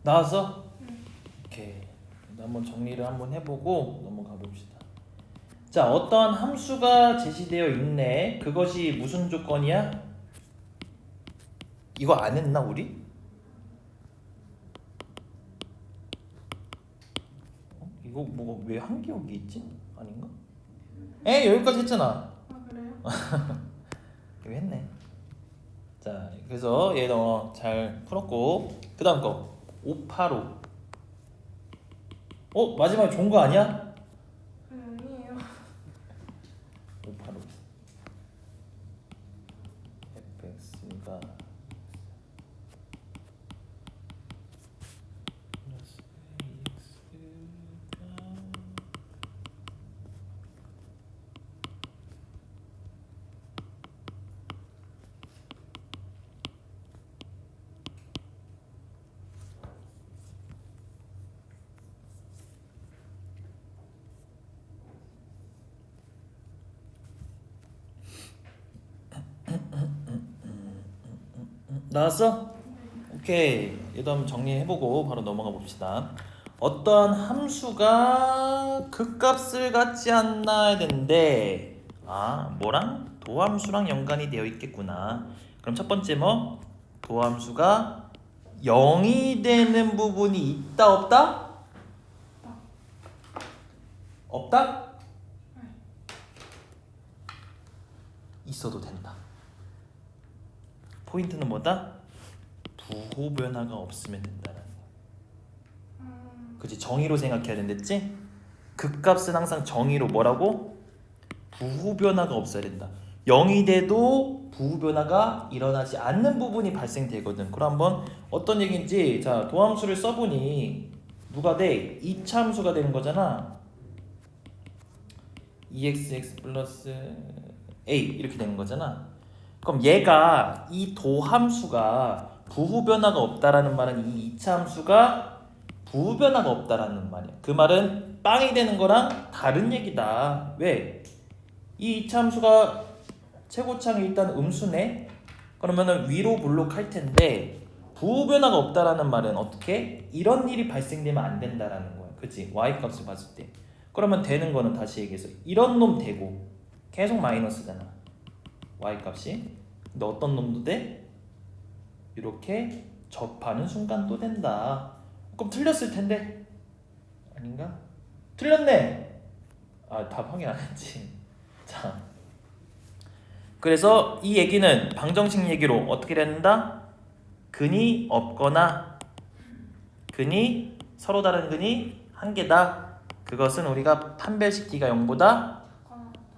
나왔어? 응. 오케이. 한번 정리를 한번 해보고 넘어가 봅시다. 자, 어떠한 함수가 제시되어 있네. 그것이 무슨 조건이야? 이거 안 했나 우리? 이거 뭐 왜 한 개 여기 있지? 아닌가? 여기까지 했잖아. 아 그래요? 이거 했네. 자, 그래서 얘 너 잘 풀었고 그 다음 거 585. 마지막에 좋은 거 아니야? 아니에요. 585 fx가 플러스 ax가 나왔어? 오케이. 얘도 한번 정리해보고 바로 넘어가 봅시다. 어떠한 함수가 극값을 갖지 않나야 되는데 뭐랑? 도함수랑 연관이 되어 있겠구나. 그럼 첫 번째 뭐? 도함수가 0이 되는 부분이 있다 없다? 없다? 있어도 된다. 포인트는 뭐다? 부호 변화가 없으면 된다는 거. 그치? 정의로 생각해야 된댔지? 극값은 항상 정의로 뭐라고? 부호 변화가 없어야 된다. 0이 돼도 부호 변화가 일어나지 않는 부분이 발생되거든. 그럼 한번 어떤 얘기인지 자 도함수를 써보니 누가 돼? 이차함수가 되는 거잖아. 2xx 플러스 a 이렇게 되는 거잖아. 그럼 얘가 이 도함수가 부호 변화가 없다라는 말은 이 이차함수가 부호 변화가 없다라는 말이야. 그 말은 빵이 되는 거랑 다른 얘기다. 왜? 이 이차함수가 최고창이 일단 음수네. 그러면은 위로 블록할 텐데 부호 변화가 없다라는 말은 어떻게? 이런 일이 발생되면 안 된다라는 거야. 그치? y 값을 봤을 때. 그러면 되는 거는 다시 얘기해서 이런 놈 되고 계속 마이너스잖아. y 값이. 근데 어떤 놈도 돼? 이렇게 접하는 순간 또 된다. 그럼 틀렸을 텐데 아닌가? 틀렸네. 답 확인 안 했지. 자, 그래서 이 얘기는 방정식 얘기로 어떻게 된다? 근이 없거나 근이 서로 다른 근이 한 개다. 그것은 우리가 판별시키가 0보다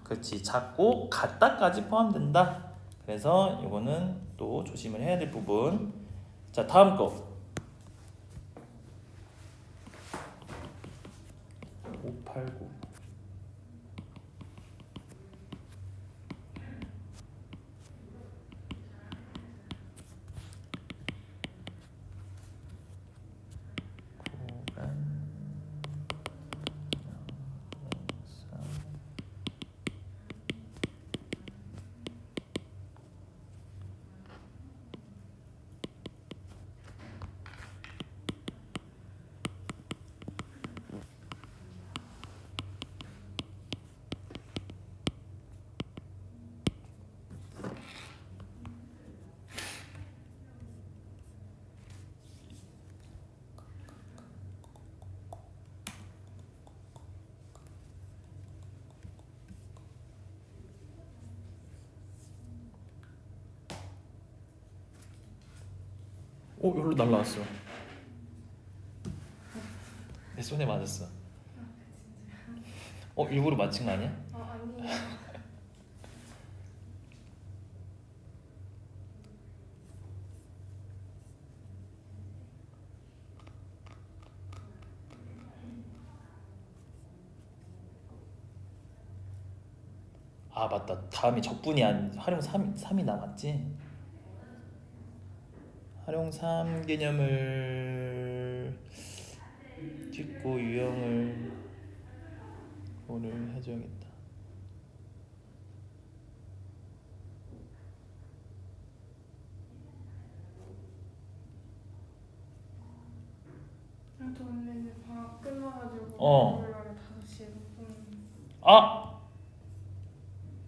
그렇지 작고 같다까지 포함된다. 그래서 이거는 또 조심을 해야 될 부분. 자, 다음 거 589 여기로 날라왔어. 내 손에 맞았어. 일부러 맞힌 거 아니야? 아니에요. 맞다. 다음이 적분이 활용 3이 남았지? 활용 3 개념을 찍고 유형을 오늘 해줘야겠다. 끝나가지고 어. 목요일날에 5시에 녹음. 아!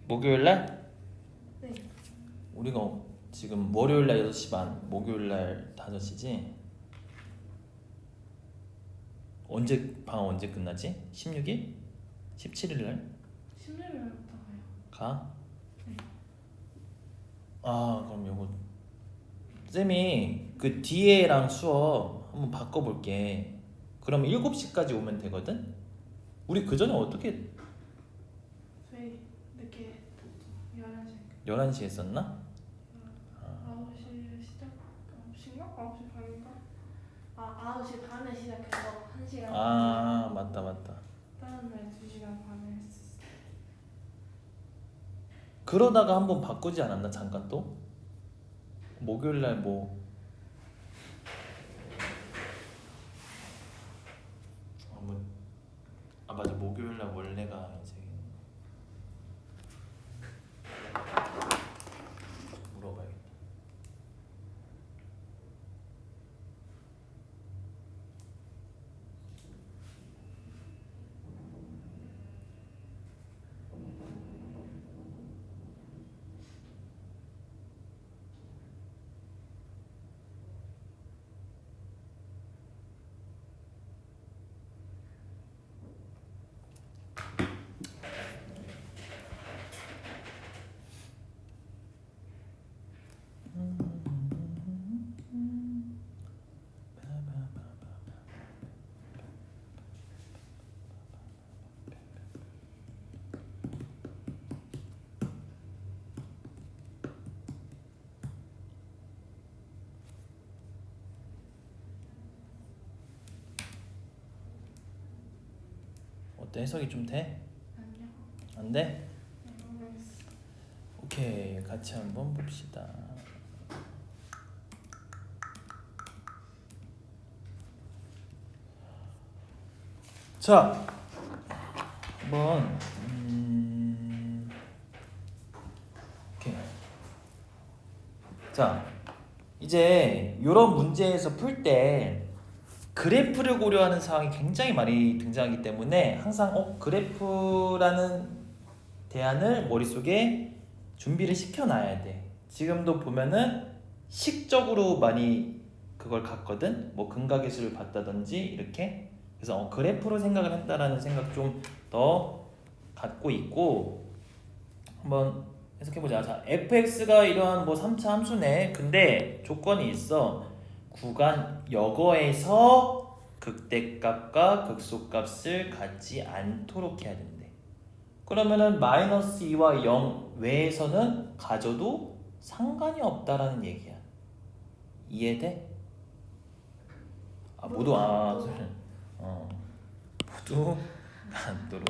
목요일날? 네. 우리가 지금 월요일날 6시 반, 목요일날 5시지? 방학 언제 끝나지? 16일? 17일날? 16일부터 가요. 가? 네. 아 그럼 요거 쌤이 그 뒤에랑 수업 한번 바꿔볼게. 그럼 7시까지 오면 되거든? 우리 그 전에 어떻게 저희 늦게 11시. 11시 했었나? 9시 시작. 9시인가? 9시 반인가? 9시 반에 시작해서 1시간. 아 맞다 맞다. 다른 날 2시간 반에 했었어. 그러다가 한번 바꾸지 않았나 잠깐 또? 목요일날 뭐 맞아 목요일날 원래가 이제 물어봐야겠다. 어때 해석이 좀 돼? 아니요. 안 돼? 네, 모르겠어. 오케이 같이 한번 봅시다. 자 한번 오케이. 자 이제 이런 문제에서 풀 때 그래프를 고려하는 사항이 굉장히 많이 등장하기 때문에 항상 그래프라는 대안을 머릿속에 준비를 시켜놔야 돼. 지금도 보면은 식적으로 많이 그걸 갖거든. 뭐 근각계수를 봤다든지 이렇게. 그래서 그래프로 생각을 한다라는 생각 좀 더 갖고 있고 한번 해석해보자. 자, fx가 이러한 뭐 3차 함수네. 근데 조건이 있어. 구간 여거에서 극대값과 극소값을 갖지 않도록 해야 된대. 그러면은 마이너스 2와 0 외에서는 가져도 상관이 없다라는 얘기야. 이해돼? 모두 모두 갖도록.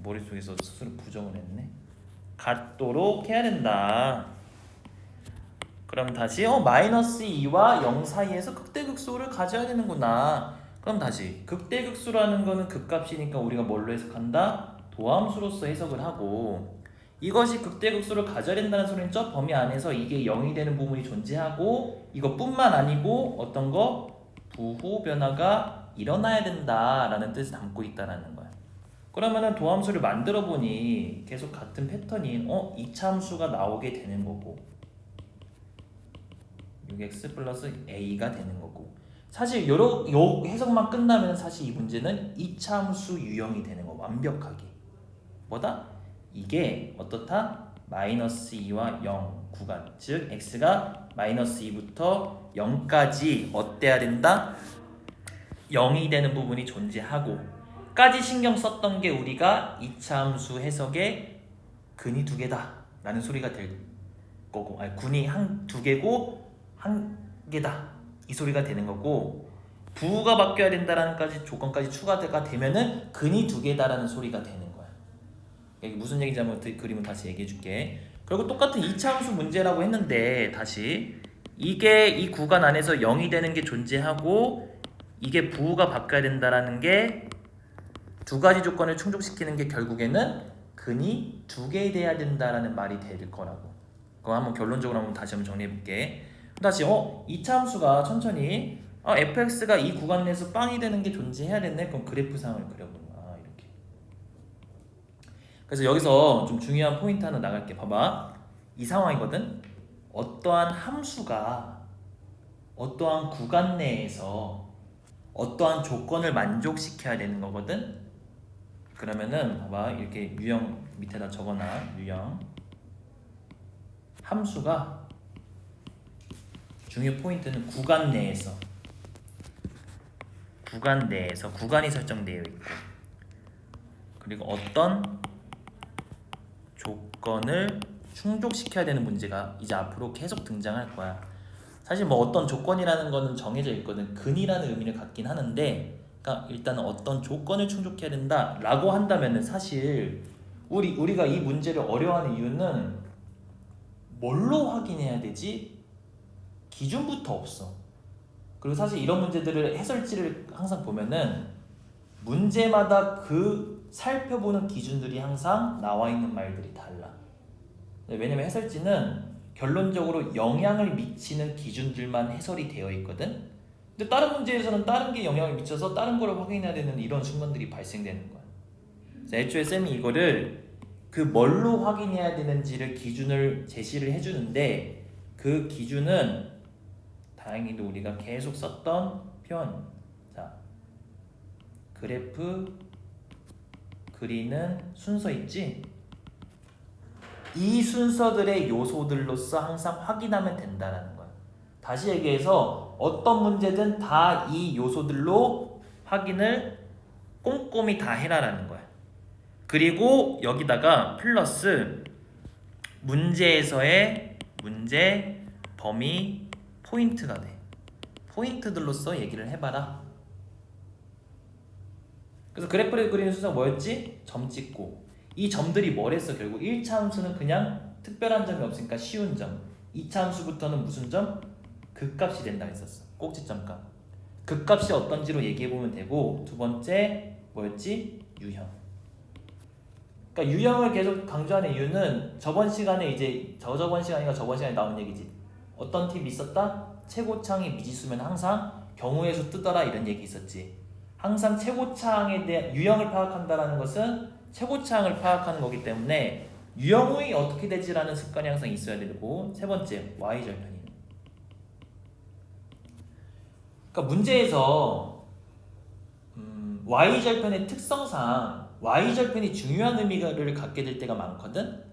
머릿속에서 스스로 부정을 했네. 갖도록 해야 된다. 그럼 다시 마이너스 2와 0 사이에서 극대극소를 가져야 되는구나. 그럼 다시 극대극소라는 거는 극값이니까 우리가 뭘로 해석한다? 도함수로서 해석을 하고 이것이 극대극소를 가져야 된다는 소리는 저 범위 안에서 이게 0이 되는 부분이 존재하고 이것뿐만 아니고 어떤 거? 부호 변화가 일어나야 된다라는 뜻을 담고 있다라는 거야. 그러면은 도함수를 만들어 보니 계속 같은 패턴인 2차 함수가 나오게 되는 거고 6x 플러스 a가 되는 거고 사실 요 해석만 끝나면 사실 이 문제는 2차 함수 유형이 되는 거 완벽하게 뭐다? 이게 어떻다? 마이너스 2와 0 구간 즉 x가 마이너스 2부터 0까지 어때야 된다? 0이 되는 부분이 존재하고 까지 신경 썼던 게 우리가 2차 함수 해석에 근이 2개다 라는 소리가 될 거고 군이 두 개고 한 개다 이 소리가 되는 거고 부호가 바뀌어야 된다라는 조건까지 추가가 되면은 근이 2개다라는 소리가 되는 거야. 이게 무슨 얘기인지 한번 그림을 다시 얘기해 줄게. 그리고 똑같은 2차 함수 문제라고 했는데 다시 이게 이 구간 안에서 0이 되는 게 존재하고 이게 부호가 바뀌어야 된다라는 게 두 가지 조건을 충족시키는 게 결국에는 근이 2개 돼야 된다라는 말이 될 거라고. 그거 한번 결론적으로 한번 다시 한번 정리해 볼게. 다시 2차 함수가 천천히 fx가 이 구간 내에서 빵이 되는 게 존재해야겠네. 그럼 그래프상을 그려보는 거야. 이렇게. 그래서 여기서 좀 중요한 포인트 하나 나갈게. 봐봐. 이 상황이거든. 어떠한 함수가 어떠한 구간 내에서 어떠한 조건을 만족시켜야 되는 거거든. 그러면은 봐봐. 이렇게 유형 밑에다 적어놔. 유형 함수가 중요 포인트는 구간 내에서 구간이 설정되어 있고, 그리고 어떤 조건을 충족시켜야 되는 문제가 이제 앞으로 계속 등장할 거야. 사실 뭐 어떤 조건이라는 거는 정해져 있거든. 근이라는 의미를 갖긴 하는데, 그러니까 일단은 어떤 조건을 충족해야 된다라고 한다면은 사실 우리가 이 문제를 어려워하는 이유는 뭘로 확인해야 되지? 기준부터 없어. 그리고 사실 이런 문제들을 해설지를 항상 보면은 문제마다 그 살펴보는 기준들이 항상 나와 있는 말들이 달라. 왜냐면 해설지는 결론적으로 영향을 미치는 기준들만 해설이 되어 있거든. 근데 다른 문제에서는 다른 게 영향을 미쳐서 다른 거를 확인해야 되는 이런 순간들이 발생되는 거야. 그래서 애초에 쌤이 이거를 그 뭘로 확인해야 되는지를 기준을 제시를 해주는데, 그 기준은 다행히도 우리가 계속 썼던 표현. 자, 그래프 그리는 순서 있지? 이 순서들의 요소들로서 항상 확인하면 된다라는 거야. 다시 얘기해서 어떤 문제든 다 이 요소들로 확인을 꼼꼼히 다 해라라는 거야. 그리고 여기다가 플러스 문제에서의 문제 범위 포인트가 돼. 포인트들로서 얘기를 해봐라. 그래서 그래프를 그리는 순서가 뭐였지? 점 찍고. 이 점들이 뭐랬어? 결국 1차 함수는 그냥 특별한 점이 없으니까 쉬운 점. 2차 함수부터는 무슨 점? 극값이 된다 했었어. 꼭지점값. 극값이 어떤지로 얘기해보면 되고, 두 번째 뭐였지? 유형. 그러니까 유형을 계속 강조하는 이유는 저번 시간에 이제 저번 시간에 나온 얘기지. 어떤 팁이 있었다? 최고창이 미지수면 항상 경우의 수 뜨더라 이런 얘기 있었지. 항상 최고창에 대한 유형을 파악한다라는 것은 최고창을 파악하는 거기 때문에 유형이 어떻게 되지라는 습관이 항상 있어야 되고, 세 번째 y절편이. 그러니까 문제에서 y절편의 특성상 y절편이 중요한 의미를 갖게 될 때가 많거든.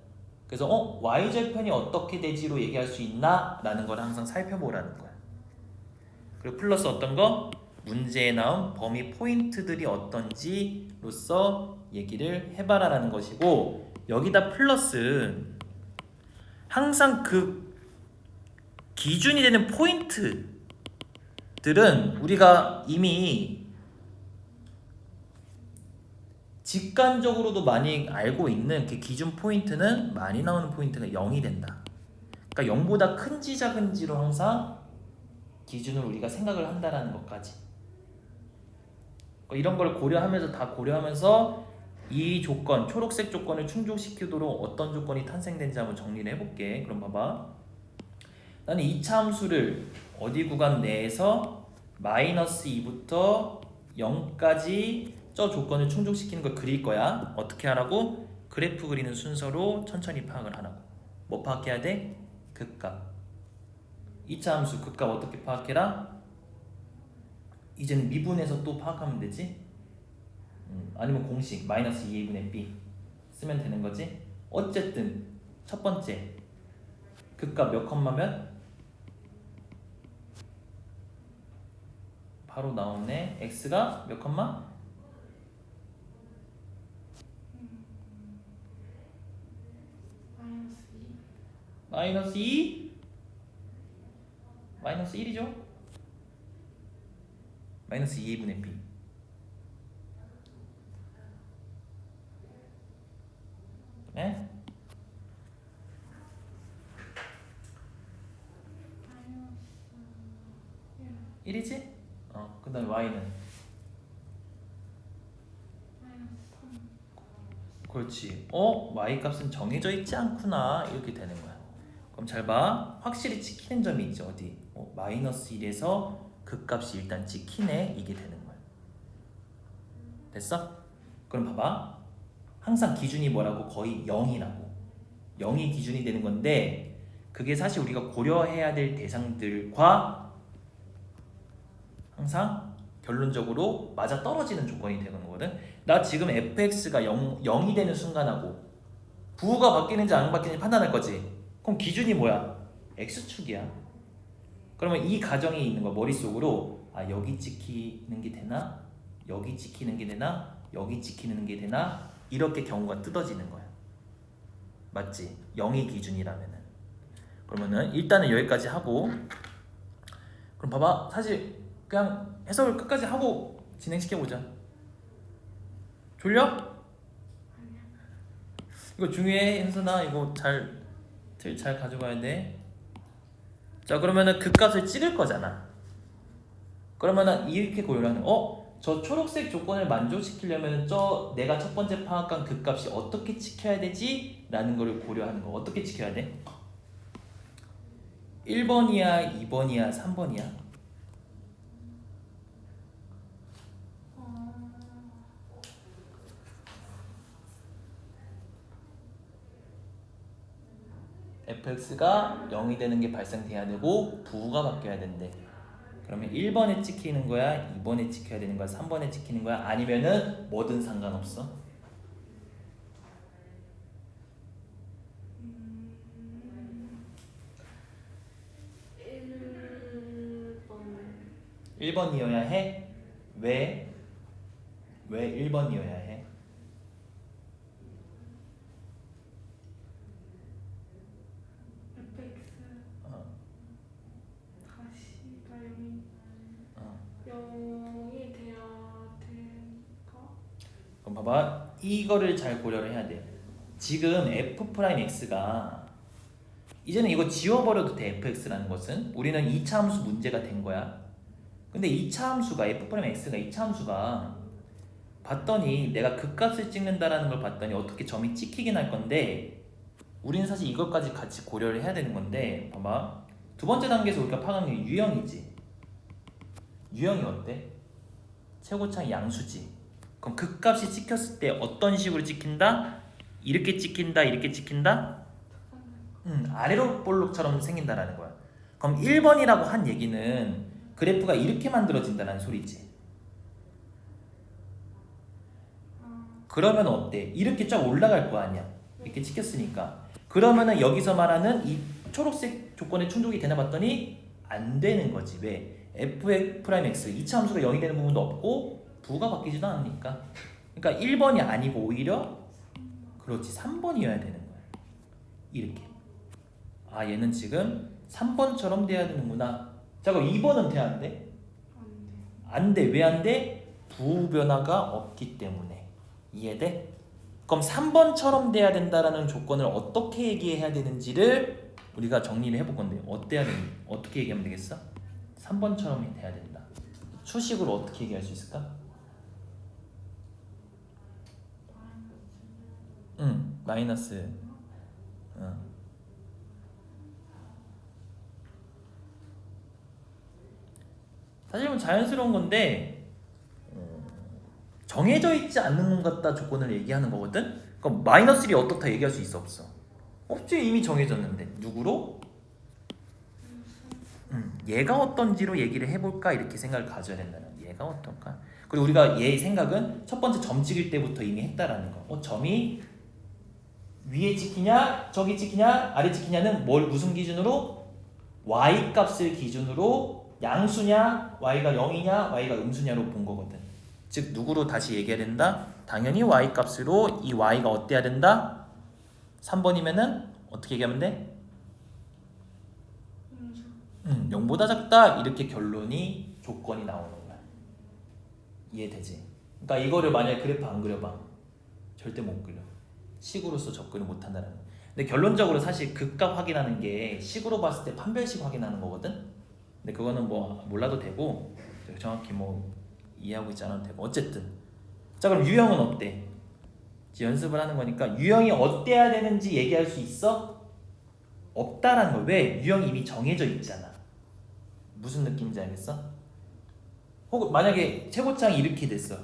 그래서 y절편이 어떻게 되지로 얘기할 수 있나? 라는 걸 항상 살펴보라는 거야. 그리고 플러스 어떤 거? 문제에 나온 범위 포인트들이 어떤지로서 얘기를 해봐라 라는 것이고, 여기다 플러스 항상 그 기준이 되는 포인트들은 우리가 이미 직관적으로도 많이 알고 있는 그 기준 포인트는 많이 나오는 포인트가 0이 된다. 그러니까 0보다 큰지 작은지로 항상 기준을 우리가 생각을 한다라는 것까지. 이런 걸 고려하면서 다 고려하면서 이 조건, 초록색 조건을 충족시키도록 어떤 조건이 탄생된지 한번 정리를 해볼게. 그럼 봐봐. 나는 2차 함수를 어디 구간 내에서 마이너스 2부터 0까지 저 조건을 충족시키는 걸 그릴 거야. 어떻게 하라고? 그래프 그리는 순서로 천천히 파악을 하라고. 뭐 파악해야 돼? 극값. 2차 함수 극값 어떻게 파악해라? 이제는 미분해서 또 파악하면 되지? 아니면 공식 마이너스 2a분의 b 쓰면 되는 거지? 어쨌든 첫 번째 극값 몇 컴마 몇? 바로 나오네. x가 몇 컴마? 마이너스 2? 마이너스 1이죠? 마이너스 2a분의 b. 네? 1이지? 그 다음에 y는? 그렇지. y 값은 정해져 있지 않구나. 이렇게 되는 거야. 그럼 잘 봐. 확실히 찍히는 점이 있죠. 어디? 마이너스 1에서 값이 일단 찍히네 이게 되는 거야. 됐어? 그럼 봐봐. 항상 기준이 뭐라고? 거의 0이라고. 0이 기준이 되는 건데 그게 사실 우리가 고려해야 될 대상들과 항상 결론적으로 맞아 떨어지는 조건이 되는 거거든. 나 지금 fx가 0이 되는 순간하고 부호가 바뀌는지 안 바뀌는지 판단할 거지. 그럼 기준이 뭐야? x축이야. 그러면 이 가정이 있는 거야. 머릿속으로 아 여기 찍히는 게 되나? 여기 찍히는 게 되나? 여기 찍히는 게 되나? 이렇게 경우가 뜯어지는 거야. 맞지? 0이 기준이라면은. 그러면은 일단은 여기까지 하고 그럼 봐봐. 사실 그냥 해석을 끝까지 하고 진행시켜보자. 졸려? 이거 중요해 현선아. 이거 잘 가져가야 돼. 자 그러면은 그 값을 찍을 거잖아. 그러면은 이렇게 고려하는 저 초록색 조건을 만족시키려면 내가 첫 번째 파악한 그 값이 어떻게 지켜야 되지? 라는 거를 고려하는 거. 어떻게 지켜야 돼? 1번이야 2번이야 3번이야? fx가 0이 되는 게 발생돼야 되고 부호가 바뀌어야 된대. 그러면 1번에 찍히는 거야? 2번에 찍혀야 되는 거야? 3번에 찍히는 거야? 아니면은 뭐든 상관없어? 1번이어야 해? 왜 1번이어야 해? 다시가 0이 돼야 될까? 그럼 봐봐. 이거를 잘 고려를 해야 돼. 지금 f'x가 이제는 이거 지워버려도 돼. fx라는 것은 우리는 2차 함수 문제가 된 거야. 근데 2차 함수가 f'x가 2차 함수가 봤더니 내가 그 값을 찍는다라는 걸 봤더니 어떻게 점이 찍히긴 할 건데 우리는 사실 이것까지 같이 고려를 해야 되는 건데 봐봐. 두 번째 단계에서 우리가 파악한 게 유형이지. 유형이 어때? 최고차이 양수지. 그럼 그 값이 찍혔을 때 어떤 식으로 찍힌다? 이렇게 찍힌다, 이렇게 찍힌다? 아래로 볼록처럼 생긴다라는 거야. 그럼 1번이라고 한 얘기는 그래프가 이렇게 만들어진다는 소리지. 그러면 어때? 이렇게 쫙 올라갈 거 아니야. 이렇게 찍혔으니까. 그러면은 여기서 말하는 이 초록색 조건에 충족이 되나 봤더니 안 되는 거지. 왜? f'x 2차 함수가 0이 되는 부분도 없고 부가 바뀌지도 않으니까. 그러니까 1번이 아니고 오히려 그렇지 3번이어야 되는 거야. 이렇게. 아 얘는 지금 3번처럼 돼야 되는구나. 자 그럼 2번은 돼야 안 돼? 안 돼. 왜 안 돼? 부호 변화가 없기 때문에. 이해돼? 그럼 3번처럼 돼야 된다라는 조건을 어떻게 얘기해야 되는지를 우리가 정리를 해볼 건데 어떻게 얘기하면 되겠어? 3번처럼 돼야 된다. 수식으로 어떻게 얘기할 수 있을까? 마이너스. 사실은 자연스러운 건데 정해져 있지 않는 것 같다 조건을 얘기하는 거거든. 그럼 마이너스 1이 어떻다 얘기할 수 있어 없어? 없지. 이미 정해졌는데 누구로? 얘가 어떤지로 얘기를 해볼까 이렇게 생각을 가져야 된다는. 얘가 어떨까? 그리고 우리가 얘의 생각은 첫 번째 점 찍을 때부터 이미 했다라는 거. 점이 위에 찍히냐 저기 찍히냐 아래 찍히냐는 무슨 기준으로? y 값을 기준으로 양수냐 y가 0이냐 y가 음수냐로 본 거거든. 즉 누구로 다시 얘기해야 된다? 당연히 y 값으로 이 y가 어때야 된다? 3번이면은 어떻게 얘기하면 돼? 0보다 작다 이렇게 결론이 조건이 나오는 거야. 이해되지? 그러니까 이거를 만약에 그래프 안 그려봐 절대 못 그려. 식으로서 접근을 못 한다는 거야. 근데 결론적으로 사실 극값 확인하는 게 식으로 봤을 때 판별식 확인하는 거거든. 근데 그거는 뭐 몰라도 되고 정확히 뭐 이해하고 있지 않아도 되고 어쨌든. 자 그럼 유형은 어때? 이제 연습을 하는 거니까 유형이 어때야 되는지 얘기할 수 있어? 없다라는 거야. 왜? 유형이 이미 정해져 있잖아. 무슨 느낌인지 알겠어? 혹은 만약에 최고창이 이렇게 됐어.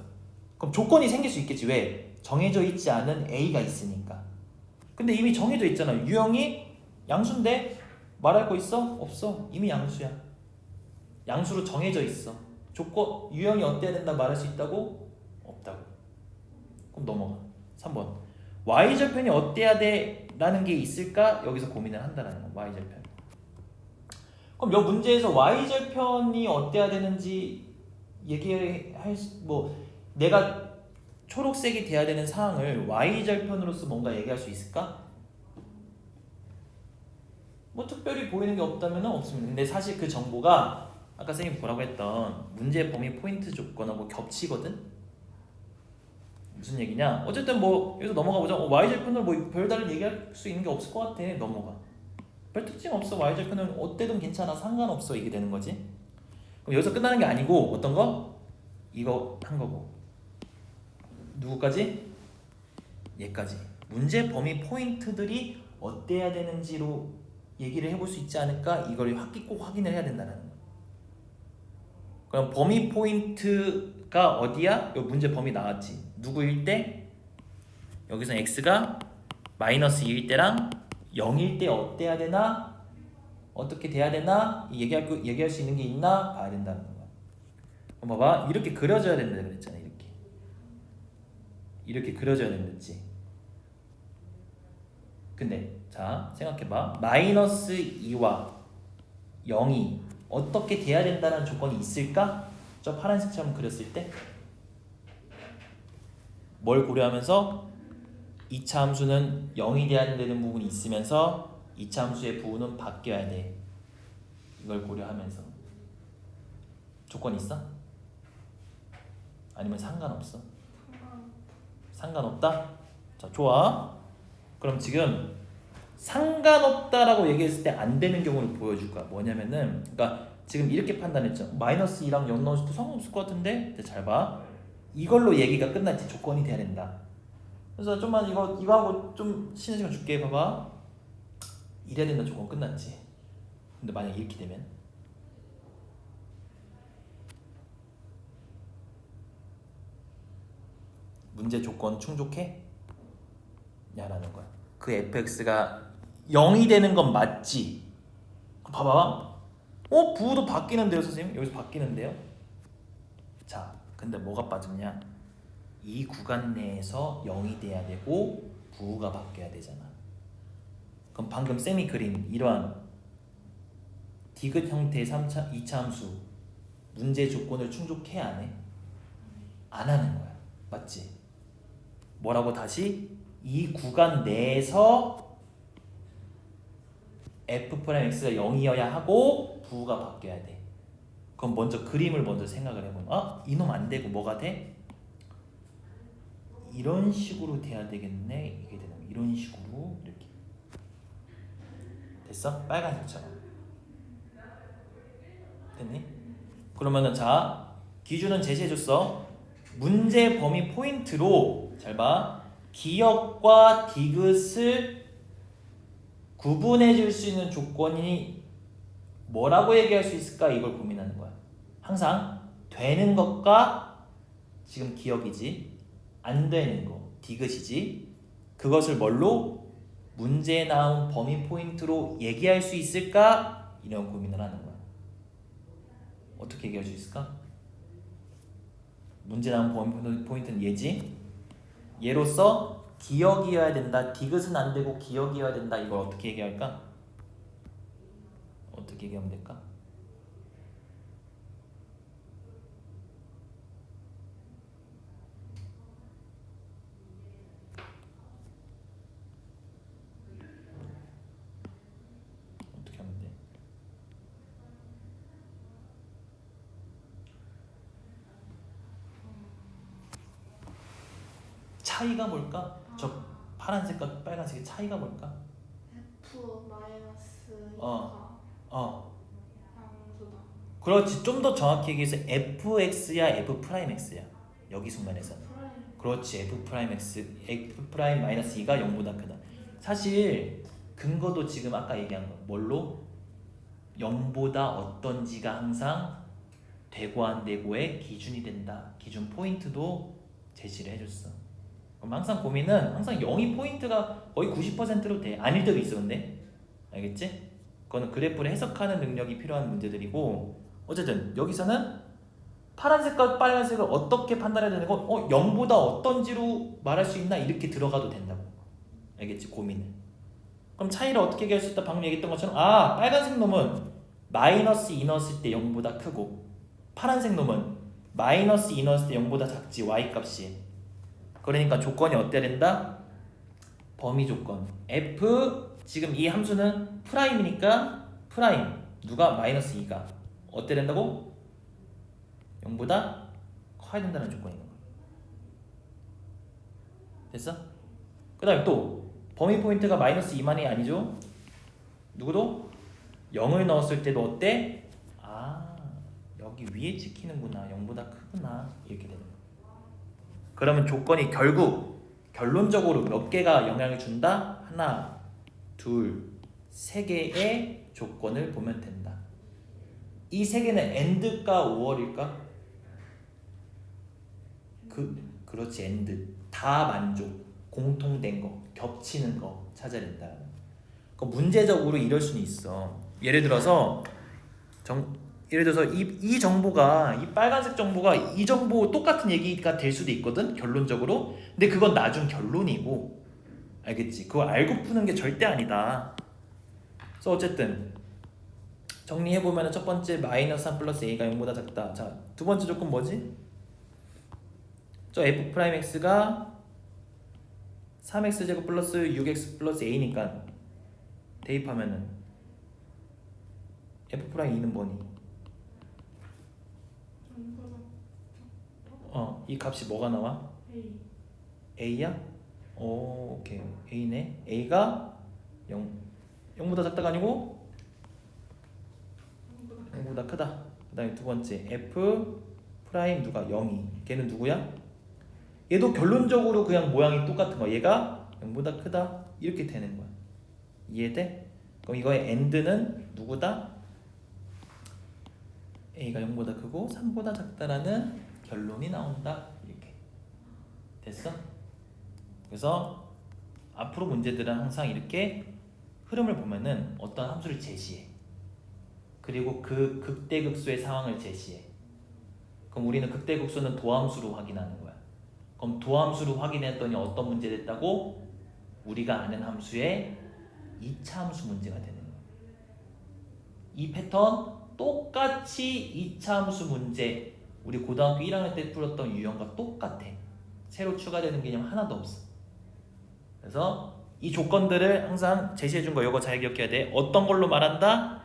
그럼 조건이 생길 수 있겠지. 왜? 정해져 있지 않은 A가 있으니까. 근데 이미 정해져 있잖아. 유형이 양수인데 말할 거 있어? 없어. 이미 양수야. 양수로 정해져 있어. 조건 유형이 어때야 된다 말할 수 있다고? 없다고. 그럼 넘어가. 3번. y절편이 어때야 돼? 라는 게 있을까? 여기서 고민을 한다라는 거. y절편. 그럼 이 문제에서 y절편이 어때야 되는지 얘기할 뭐 내가 초록색이 돼야 되는 사항을 y절편으로서 뭔가 얘기할 수 있을까? 뭐 특별히 보이는 게 없다면 없습니다. 근데 사실 그 정보가 아까 선생님 뭐라고 했던 문제 범위 포인트 조건하고 겹치거든? 무슨 얘기냐? 어쨌든 뭐 여기서 넘어가 보자. y절편으로 뭐 별다른 얘기할 수 있는 게 없을 것 같아. 넘어가. 별 특징 없어. y절편은 어때든 괜찮아. 상관없어. 이게 되는 거지. 그럼 여기서 끝나는 게 아니고 어떤 거? 이거 한 거고. 누구까지? 얘까지. 문제 범위 포인트들이 어때야 되는지로 얘기를 해볼 수 있지 않을까? 이걸 꼭 확인을 해야 된다는 거야. 그럼 범위 포인트가 어디야? 요 문제 범위 나왔지. 누구일 때? 여기서 x가 마이너스 2일 때랑 0일 때 어때야 되나? 어떻게 돼야 되나? 얘기할 수 있는 게 있나? 봐야 된다는 거야. 그럼 봐봐. 이렇게 그려져야 된다 그랬잖아. 이렇게 그려져야 된댔지. 근데 자 생각해봐. 마이너스 2와 0이 어떻게 돼야 된다는 조건이 있을까? 저 파란색처럼 그렸을 때 뭘 고려하면서 2차 함수는 0이 돼야 되는 부분이 있으면서 2차 함수의 부호는 바뀌어야 돼. 이걸 고려하면서 조건 있어? 아니면 상관없어? 상관없다? 자, 좋아. 그럼 지금 상관없다라고 얘기했을 때 안 되는 경우를 보여줄 거야. 뭐냐면은, 그러니까 지금 이렇게 판단했죠. 마이너스 2랑 0 넣어줘도 상관없을 것 같은데? 잘 봐. 이걸로 얘기가 끝났지. 조건이 돼야 된다. 그래서 좀만 이거 하고 좀 쉬는 시간 줄게. 봐봐. 이래야 된다. 조건 끝났지. 근데 만약 이렇게 되면 문제 조건 충족해? 야라는 거야. 그 fx가 0이 되는 건 맞지? 봐봐. 부호도 바뀌는데요, 선생님? 여기서 바뀌는데요? 자, 근데 뭐가 빠졌냐? 이 구간 내에서 0이 돼야 되고 부호가 바뀌어야 되잖아. 그럼 방금 쌤이 그린 이러한 디귿 형태의 2차 함수 문제 조건을 충족해 안 해? 안 하는 거야. 맞지? 뭐라고 다시? 이 구간 내에서 f'x가 0이어야 하고 부호가 바뀌어야 돼. 그럼 먼저 그림을 먼저 생각을 해보면 이놈 안 되고 뭐가 돼? 이런 식으로 돼야 되겠네. 이게 되는 이런 식으로 이렇게 됐어? 빨간색처럼 됐니? 그러면은 자 기준은 제시해줬어. 문제 범위 포인트로 잘 봐. 기역과 디귿을 구분해 줄 수 있는 조건이 뭐라고 얘기할 수 있을까? 이걸 고민하는 거야. 항상 되는 것과 지금 기역이지 안 되는 거 디귿이지 그것을 뭘로? 문제에 나온 범위 포인트로 얘기할 수 있을까? 이런 고민을 하는 거야. 어떻게 얘기할 수 있을까? 문제 나온 범위 포인트는 얘지. 얘로서 기역이어야 된다. 디귿은 안 되고 기역이어야 된다. 이걸 어떻게 얘기할까? 어떻게 얘기하면 될까? 어떻게 하면 돼? 차이가 뭘까? 저 파란색과 빨간색의 차이가 뭘까? F 마이너스 어. 2가 양수다. 그렇지. 좀 더 정확히 얘기해서 fx야 f'x야. 여기 순간에서. 프라임. 그렇지. f' 마이너스 2가 0보다 크다. 사실 근거도 지금 아까 얘기한 거 뭘로? 0보다 어떤지가 항상 되고 안 되고의 기준이 된다. 기준 포인트도 제시를 해줬어. 그럼 항상 고민은 항상 영이 포인트가 거의 90%로 돼. 아닐 때도 있어 근데. 알겠지? 그거는 그래프를 해석하는 능력이 필요한 문제들이고 어쨌든 여기서는 파란색과 빨간색을 어떻게 판단해야 되는 거 0보다 어떤지로 말할 수 있나 이렇게 들어가도 된다고. 알겠지? 고민을. 그럼 차이를 어떻게 얘기할 수 있다? 방금 얘기했던 것처럼 빨간색 놈은 마이너스 2 넣었을 때 0보다 크고 파란색 놈은 마이너스 2 넣었을 때 0보다 작지 y값이. 그러니까 조건이 어때야 된다? 범위 조건 f 지금 이 함수는 프라임이니까 프라임 누가 마이너스 2가 어때야 된다고? 0보다 커야 된다는 조건이 있는 거야. 됐어? 그 다음에 또 범위 포인트가 마이너스 2만이 아니죠? 누구도? 0을 넣었을 때도 어때? 여기 위에 찍히는구나. 0보다 크구나. 이렇게 되는 거야. 그러면 조건이 결론적으로 몇 개가 영향을 준다? 하나, 둘, 세 개의 조건을 보면 된다. 이 세 개는 AND일까 OR일까? 그렇지 AND. 다 만족, 공통된 거, 겹치는 거 찾아야 된다. 문제적으로 이럴 수는 있어. 예를 들어서 이 정보가 이 빨간색 정보가 이 정보 똑같은 얘기가 될 수도 있거든 결론적으로. 근데 그건 나중 결론이고 알겠지? 그거 알고 푸는 게 절대 아니다. 그래서 어쨌든 정리해보면 첫 번째 마이너스 3 플러스 a가 0보다 작다. 자, 두 번째 조건 뭐지? 저 f'x가 3x제곱 플러스 6x 플러스 a니까 대입하면은 f'E는 뭐니? 이 값이 뭐가 나와? a야? 오케이. a네. a가 0보다 작다가 아니고 0보다 크다. 그 다음에 두 번째 f 프라임 누가 0이. 걔는 누구야? 얘도 결론적으로 그냥 모양이 똑같은 거야. 얘가 0보다 크다. 이렇게 되는 거야. 이해돼? 그럼 이거의 AND는 누구다? a가 0보다 크고 3보다 작다라는 결론이 나온다. 이렇게 됐어? 그래서 앞으로 문제들은 항상 이렇게 흐름을 보면은 어떤 함수를 제시해. 그리고 그 극대극소의 상황을 제시해. 그럼 우리는 극대극소는 도함수로 확인하는 거야. 그럼 도함수로 확인했더니 어떤 문제 됐다고? 우리가 아는 함수의 2차 함수 문제가 되는 거야. 이 패턴 똑같이 2차 함수 문제 우리 고등학교 1학년 때 풀었던 유형과 똑같아. 새로 추가되는 개념 하나도 없어. 그래서 이 조건들을 항상 제시해 준 거 이거 잘 기억해야 돼. 어떤 걸로 말한다?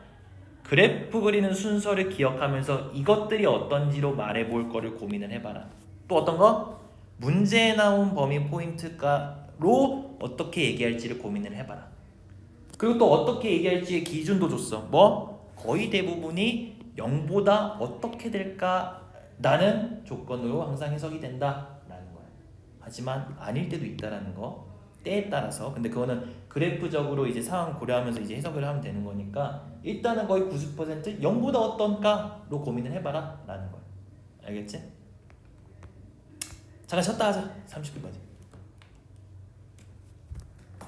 그래프 그리는 순서를 기억하면서 이것들이 어떤지로 말해볼 거를 고민을 해봐라. 또 어떤 거? 문제에 나온 범위 포인트가로 어떻게 얘기할지를 고민을 해봐라. 그리고 또 어떻게 얘기할지의 기준도 줬어. 뭐? 거의 대부분이 0보다 어떻게 될까? 라는 조건으로 항상 해석이 된다라는 거야. 하지만 아닐 때도 있다라는 거. 때에 따라서. 근데 그거는 그래프적으로 이제 상황 고려하면서 이제 해석을 하면 되는 거니까 일단은 거의 90% 0보다 어떤가로 고민을 해봐라 라는 거야. 알겠지? 잠깐 쉬었다 하자. 30분까지.